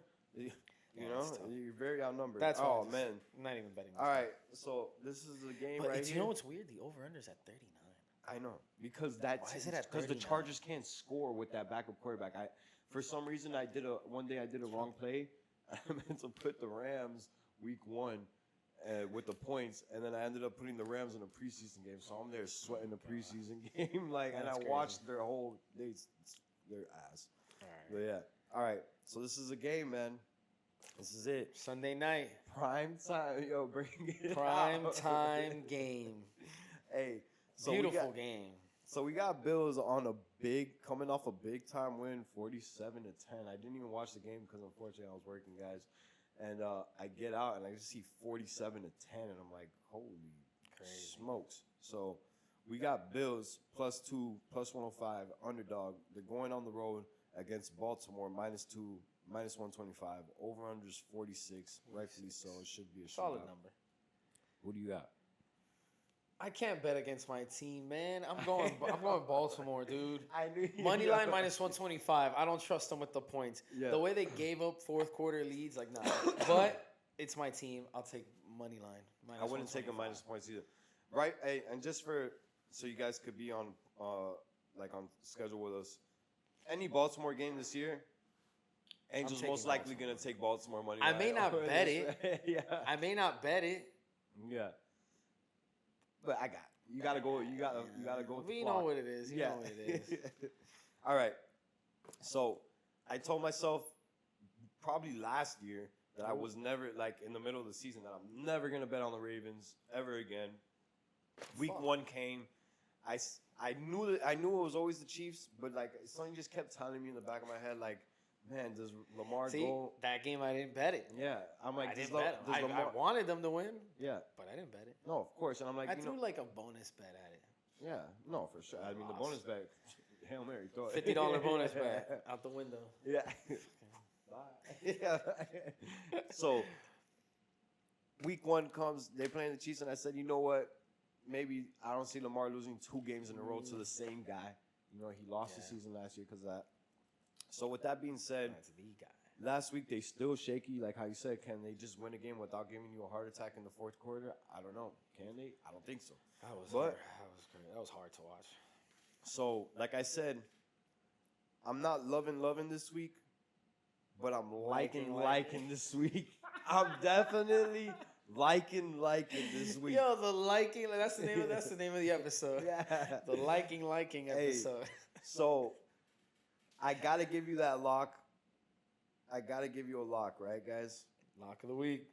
You know, you're very outnumbered. That's man. I'm not even betting. All right, so this is the game right here. You know what's weird? The over/under's at 39. I know because because the Chargers can't score with that backup quarterback. For some reason I did a wrong play. I meant to put the Rams week 1 with the points, and then I ended up putting the Rams in a preseason game. So I'm there sweating the preseason game, and I watched their whole their ass. All right. But yeah, all right. So this is a game, man. This is it. Sunday night. Prime time, yo, bring it Prime out. time game. Hey, so beautiful game. So we got Bills coming off a big time win, 47-10. I didn't even watch the game because unfortunately I was working, guys. And I get out and I just see 47-10, and I'm like, holy smokes! So we got Bills +2, +105, underdog. They're going on the road against Baltimore -2, -125. Over/unders 46, rightfully so. It should be a solid shootout. number. What do you got? I can't bet against my team, man. I'm going Baltimore, dude. I knew Money line -125. I don't trust them with the points. Yeah. The way they gave up fourth quarter leads, like, nah. But it's my team. I'll take money line. I wouldn't take a minus points either. Right? Hey, and just so you guys could be on on schedule with us. Any Baltimore game this year, Angel's most likely going to take Baltimore money line. I may not bet it. Yeah. I may not bet it. Yeah. But I got it. You gotta go. You gotta go with the We flock. know what it is. You know what it is. All right. So I told myself probably last year that I was never in the middle of the season that I'm never gonna bet on the Ravens ever again. Week 1 came. I knew it was always the Chiefs, but something just kept telling me in the back of my head man, does Lamar go? That game I didn't bet it. Yeah, I'm like, I didn't bet it. I wanted them to win. Yeah, but I didn't bet it. No, of course, and I'm like, I threw a bonus bet at it. Yeah, no, for sure. I mean, the bonus bet, Hail Mary, throw it. $50 bonus bet out the window. Yeah. Bye. Yeah. So, week 1 comes, they're playing the Chiefs, and I said, you know what? Maybe I don't see Lamar losing 2 games in a row to the same guy. You know, he lost the season last year because of that. So with that being said, that's the guy. Last week they still shaky, like how you said. Can they just win a game without giving you a heart attack in the fourth quarter? I don't know. Can they? I don't think so. That was hard to watch. So, like I said, I'm not loving this week, but I'm liking this week. I'm definitely liking this week. Yo, the liking, that's the name of the episode. Yeah. The liking episode. Hey, so I gotta give you that lock. I gotta give you a lock, right, guys? Lock of the week.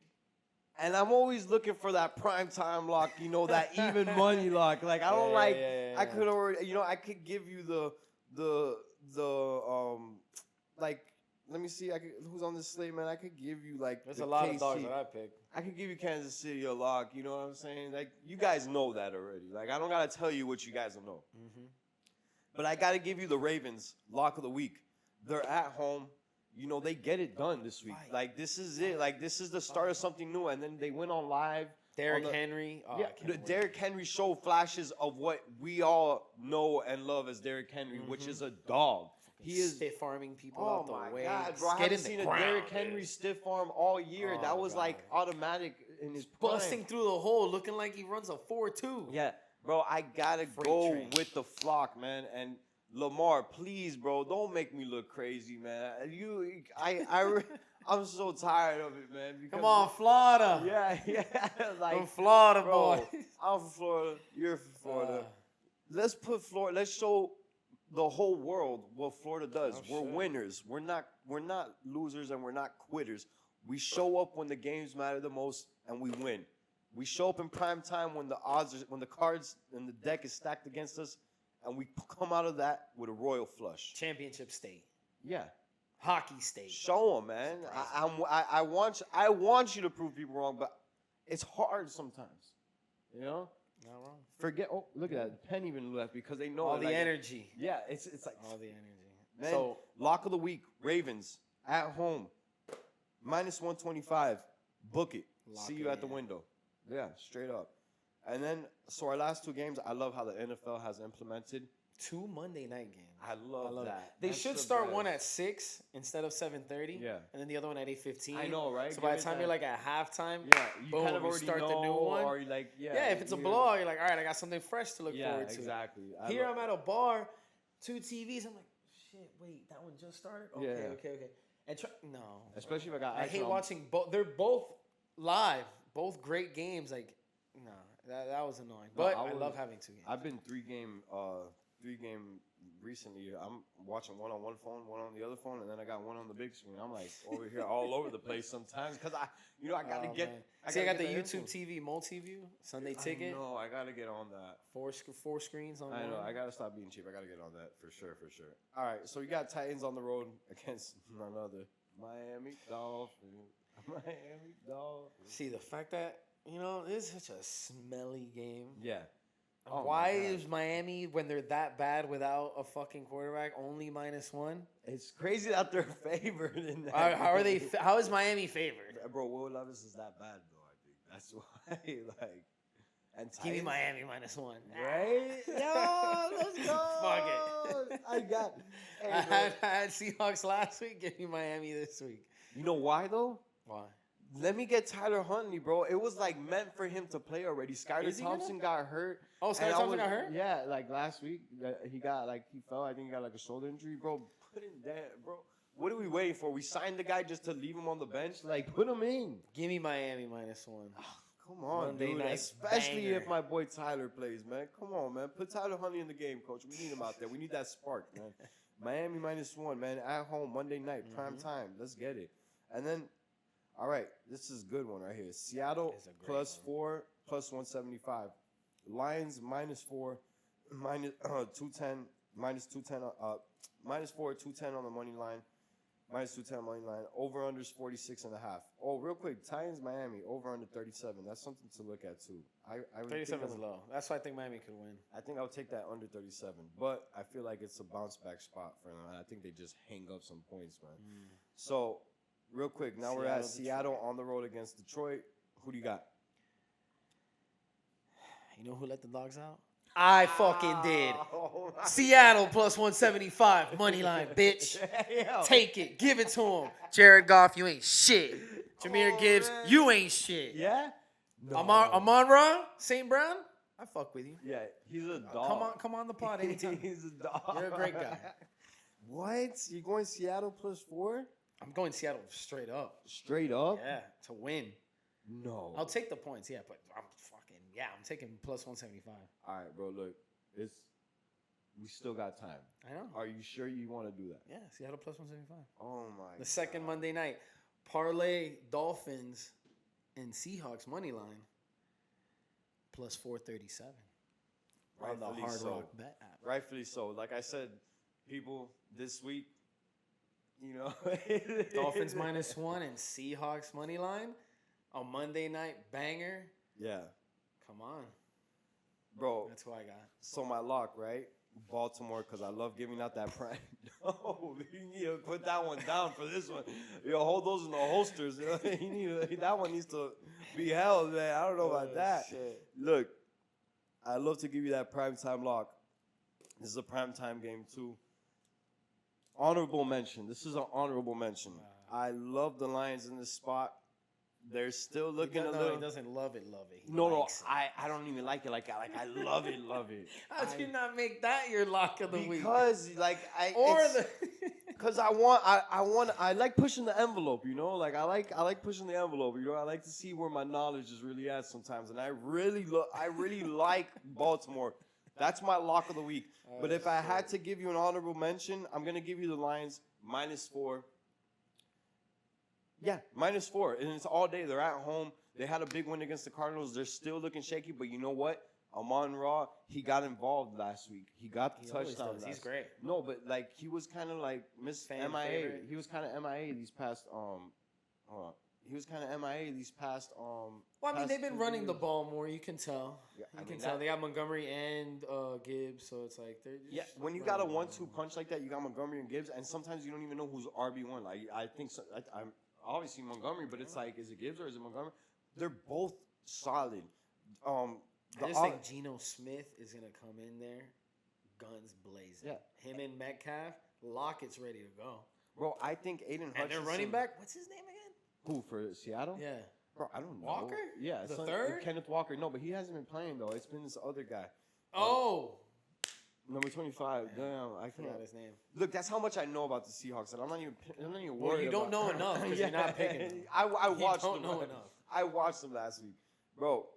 And I'm always looking for that prime time lock, that even money lock. Like I don't I could already, I could give you the let me see, who's on this slate, man? I could give you there's a lot of dogs that I pick. I could give you Kansas City a lock. You know what I'm saying? Like you guys know that already. Like I don't gotta tell you what you guys don't know. Mm-hmm. But I gotta give you the Ravens lock of the week. They're at home. They get it done this week. Right. Like, this is it. Like, this is the start of something new. And then they went on live. Derrick Henry. Oh, yeah, the Derrick Henry show flashes of what we all know and love as Derrick Henry, which is a dog. He is stiff-arming people out the way. Oh, my God, bro. I haven't seen a Derrick Henry stiff arm all year. That was, automatic in his prime. Busting through the hole, looking like he runs a 4.2. Yeah. Bro, I got to go with the flock, man. And Lamar, please, bro, don't make me look crazy, man. I'm so tired of it, man. Come on, Florida. Yeah. I'm Florida, bro, boy. I'm from Florida. You're from Florida. Let's show the whole world what Florida does. Oh, We're shit. winners. We're not losers and we're not quitters. We show up when the games matter the most and we win. We show up in prime time when when the cards and the deck is stacked against us, and we come out of that with a royal flush. Championship state. Yeah. Hockey state. Show them, man. I want you to prove people wrong, but it's hard sometimes. You know? Not wrong. Forget. Oh, look at that. Pen even left because they know All it, the like, energy. Yeah, it's like All the energy. man. So Lock of the week: Ravens at home, -125. Book it. Lock See it you at the in. window. Yeah, straight up. And then so our last two games, I love how the NFL has implemented. 2 Monday night games. I love that. They That's should the start best. one at 6 instead of 7:30. Yeah. And then the other one at 8:15. I know, right? So by Give the it time that- you're like at halftime, Yeah, you boom, kind of you already start know, the new one. or like yeah, if it's a you- blowout, you're like, all right, I got something fresh to look Yeah, forward to. exactly. Here I'm at a bar, 2 TVs. I'm like, shit, wait, that one just started? Okay, Yeah. okay. And no. Especially if I got. I hate watching both. They're both live, both great games. Like, no, that was annoying. No, But I I was- love having 2 games. I've been three game recently. I'm watching one on one phone, one on the other phone, and then I got one on the big screen. I'm like over here all over the place sometimes because I gotta Oh, get. man. I See, I gotta got the get that YouTube info. TV multi-view Sunday ticket. No, I gotta get on that. Four screens on I know. one. I gotta stop being cheap. I gotta get on that for sure. All right, so you got Titans on the road against none other Miami Dolphins. Miami Dolphins. See, the fact that, this is such a smelly game. Yeah. Oh, Why my God. is Miami, when they're that bad without a fucking quarterback, only -1? It's crazy that they're favored in that. How are they? How is Miami favored? Bro, Will Levis is that bad though. I think that's why. Like, and Give me Titans- Miami -1. Right? Yo, let's go. Fuck it. I got. Hey, I bro. had Seahawks last week. Give me Miami this week. You know why though? Why? Let me get Tyler Huntley, bro. It was like meant for him to play already. Skylar Is he gonna? Thompson got hurt. Oh, and Skylar I Thompson was- got hurt? Yeah, like last week, he fell. I think he got like a shoulder injury, bro. Put him there, bro. What are we waiting for? We signed the guy just to leave him on the bench. Like, put him in. Give me Miami -1. Come on, Monday dude. night Especially banger. if my boy Tyler plays, man. Come on, man. Put Tyler Huntley in the game, coach. We need him out there. We need that spark, man. Miami -1, man. At home, Monday night, prime time. Let's get it. And then, all right, this is a good one right here. Seattle It's a great +4, +175. Lions -4, -210, -210, -4, 210 on the money line. -210 money line. Over unders 46.5. Oh, real quick, Titans Miami over under 37. That's something to look at too. I would think 37 is I'm- low. That's why I think Miami could win. I think I'll take that under 37, but I feel like it's a bounce back spot for them, and I think they just hang up some points, man. So, real quick, now we're at Seattle, Seattle on the road against Detroit. Who do you got? You know who let the dogs out? I fucking did. Oh, my- Seattle +175 money line, bitch. Yo. Take it, give it to him. Jared Goff, you ain't shit. Jameer Oh, Gibbs, man. you ain't shit. Yeah? No. Amon Ra, St. Brown, I fuck with you. Yeah, he's a dog. Come on the pod anytime. He's a dog. You're a great guy. What? You going Seattle +4? I'm going Seattle straight up. Straight up? Yeah, to win. No. I'll take the points, yeah, but I'm taking +175. All right, bro. Look, we still got time. I know. Are you sure you want to do that? Yeah, Seattle +175. Oh my. The second God. Monday night, parlay Dolphins and Seahawks money line +437 on the Rightfully Hard so. Rock Bet app. Rightfully so. Like I said, people, this week, Dolphins -1 and Seahawks money line, a Monday night banger. Yeah, Come on, bro. that's who I got. So my lock, right? Baltimore, because I love giving out that prime. No, you need to put that one down for this one. Hold those in the holsters. That one needs to be held, man. I don't know about that. Shit. Look, I love to give you that primetime lock. This is a primetime game, too. Honorable mention. This is an honorable mention. I love the Lions in this spot. They're still looking a little. He doesn't love it. He No, likes it. I don't even like it like that. Like, I love it, love it. How do you not make that your lock of the week? Because, like, Because I like pushing the envelope, Like I like pushing the envelope, I like to see where my knowledge is really at sometimes, and I really like Baltimore That's my lock of the week. But if I had to give you an honorable mention, I'm going to give you the Lions -4. Yeah, -4. And it's all day. They're at home. They had a big win against the Cardinals. They're still looking shaky, but you know what? Amon-Ra, he got involved last week. He got the touchdown. He's great. No, but like he was kind of like MIA. Favorite. He was kind of MIA these past He was kind of MIA these past Well, I mean, they've been running the ball more. You can tell. Yeah, you can tell. They got Montgomery and Gibbs, so it's like they're just when you got a 1-2 punch like that, you got Montgomery and Gibbs, and sometimes you don't even know who's RB1. Like I think I'm obviously Montgomery, but it's like, is it Gibbs or is it Montgomery? They're both solid. I just think Geno Smith is gonna come in there, guns blazing. Yeah, him and Metcalf, Lockett's ready to go. Bro, I think Aiden Hutchinson. And their running back, what's his name again? Who, for Seattle? Yeah. Bro, I don't know. Walker? Yeah, the third? Kenneth Walker. No, but he hasn't been playing though. It's been this other guy. Oh. Number 25. Damn, I forgot his name. Look, that's how much I know about the Seahawks, and I'm not even worried. Well, you don't know enough because you're not picking them. I watched them. You don't know enough. I watched them last week, bro.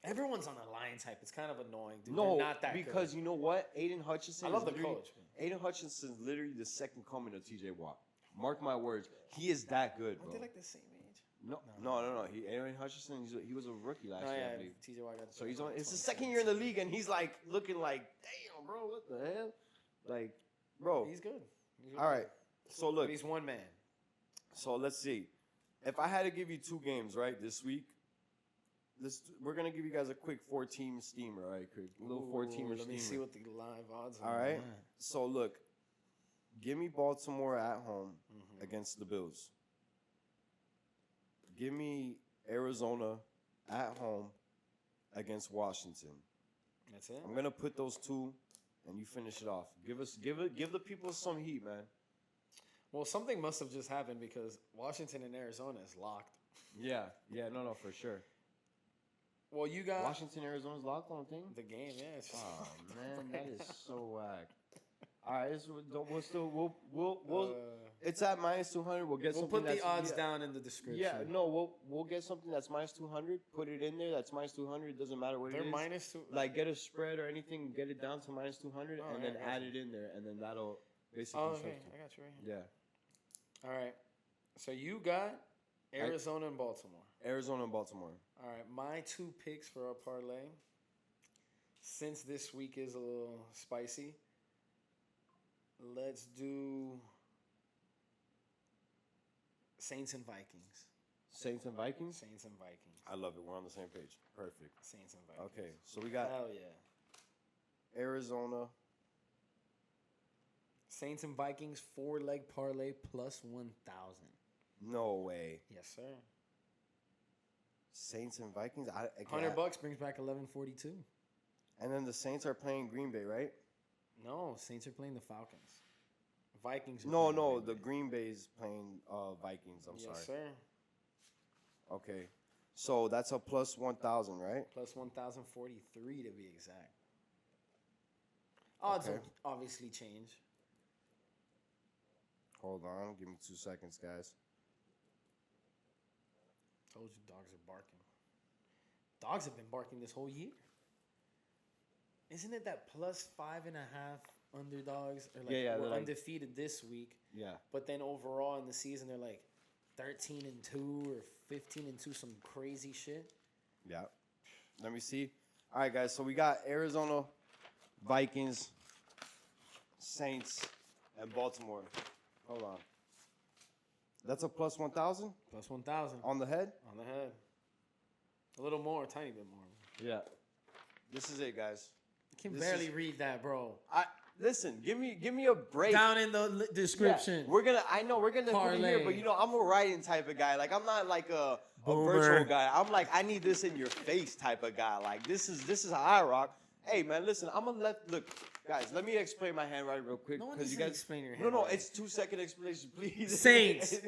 Everyone's on the Lions hype. It's kind of annoying, dude. No, they're not that because good. You know what? Aiden Hutchinson. I love the coach. Aiden Hutchinson's literally the second coming of TJ Watt. Mark my words. He is that good, bro. Aren't they like the same age? No. Aiden Hutchinson, he was a rookie last year. I believe. TJ Watt got so he's on. It's the second year in the league, and he's like looking like, damn, bro, what the hell? Like, bro, he's good. All right. So look, but he's one man. So let's see. If I had to give you 2 games right this week, we're gonna give you guys a quick 4-team steamer, all right? A little 4-teamer steamer. Let me see what the live odds are. All right. So look, give me Baltimore at home against the Bills. Give me Arizona at home against Washington. That's it. I'm gonna put those 2, and you finish it off. Give the people some heat, man. Well, something must have just happened because Washington and Arizona is locked. Yeah, no, for sure. Well, you got Washington, Arizona's locked on thing. The game, yeah. It's just man, that is so whack. All right, we'll it's at -200. We'll get. We'll put the odds down in the description. Yeah, no, we'll get something that's -200. Put it in there. That's -200. It doesn't matter what They're it is. -2. Like get a spread or anything. Get it down to -200, and then add it in there, and then that'll basically. Oh, okay, I got you right here. Yeah. All right. So you got Arizona and Baltimore. Arizona and Baltimore. All right, my 2 picks for our parlay. Since this week is a little spicy, let's do Saints and Vikings. Saints and Vikings? Saints and Vikings. I love it. We're on the same page. Perfect. Saints and Vikings. Okay, so we got hell yeah. Arizona. Saints and Vikings 4-leg parlay plus 1,000. No way. Yes, sir. Saints and Vikings. $100 brings back 1142. And then the Saints are playing Green Bay, right? No, Saints are playing the Falcons. Vikings. No, the Green Bay's playing Vikings. I'm sorry. Yes, sir. Okay, so that's a plus 1,000, right? Plus 1,043 to be exact. Odds will obviously change. Hold on, give me 2 seconds, guys. Told you dogs are barking. Dogs have been barking this whole year. Isn't it that plus 5.5 underdogs? Or like yeah, we're like, undefeated this week. Yeah. But then overall in the season they're like 13-2 or 15-2, some crazy shit. Yeah. Let me see. All right, guys. So we got Arizona, Vikings, Saints, and Baltimore. Hold on. That's a plus 1,000? Plus 1,000. On the head? On the head. A little more, a tiny bit more. Yeah. This is it, guys. You can barely read that, bro. Listen, give me a break. Down in the description. Yeah, I know we're gonna put it here, but I'm a writing type of guy. Like I'm not like a virtual guy. I'm like I need this in your face type of guy. Like this is how I rock. Hey man, listen, look, guys, let me explain my handwriting real quick. No one needs you guys explain your handwriting. No, it's 2-second explanation, please. Saints,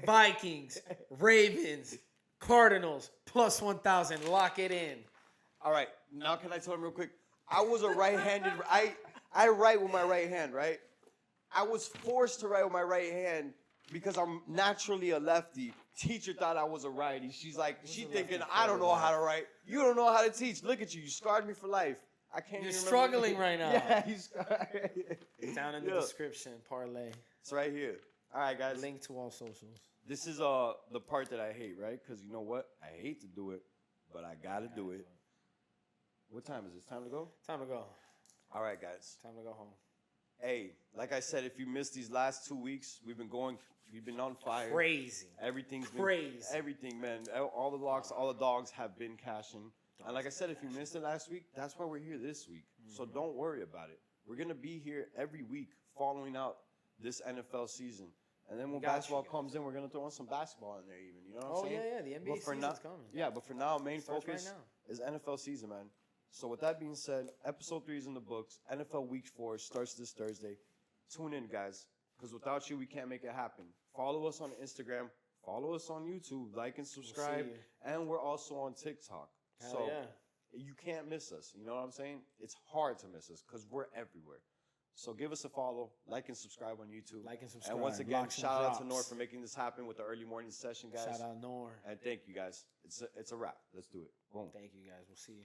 Vikings, Ravens, Cardinals, plus 1,000. Lock it in. All right, now can I tell him real quick? I was a right-handed. I write with my right hand, right? I was forced to write with my right hand because I'm naturally a lefty. Teacher thought I was a righty. She's like, she thinking I don't know how to write. You don't know how to teach. Look at you. You scarred me for life. I can't. You're even struggling remember. right now. Yeah, he's Down in the description, parlay. It's right here. All right, guys. Link to all socials. This is the part that I hate, right? Because you know what? I hate to do it, but I gotta do it. What time is it? Time to go? Time to go. All right, guys. Time to go home. Hey, like I said, if you missed these last 2 weeks, we've been on fire. Crazy. Everything's been crazy. Everything, man. All the locks, all the dogs have been cashing. And like I said, if you missed it last week, that's why we're here this week. So don't worry about it. We're gonna be here every week following out this NFL season. And then when basketball comes in, we're gonna throw in some basketball in there, even. You know what I'm saying? Oh yeah, the NBA season's coming. Yeah, but for now, main focus right is NFL season, man. So with that being said, episode 3 is in the books. NFL Week 4 starts this Thursday. Tune in, guys, because without you, we can't make it happen. Follow us on Instagram. Follow us on YouTube. Like and subscribe. And we're also on TikTok. Hell yeah. You can't miss us. You know what I'm saying? It's hard to miss us because we're everywhere. So give us a follow, like and subscribe on YouTube. Like and subscribe. And once again, shout out to Nor Drops. for making this happen with the early morning session, guys. Shout out Nor. And thank you, guys. It's a wrap. Let's do it. Boom. Thank you, guys. We'll see you.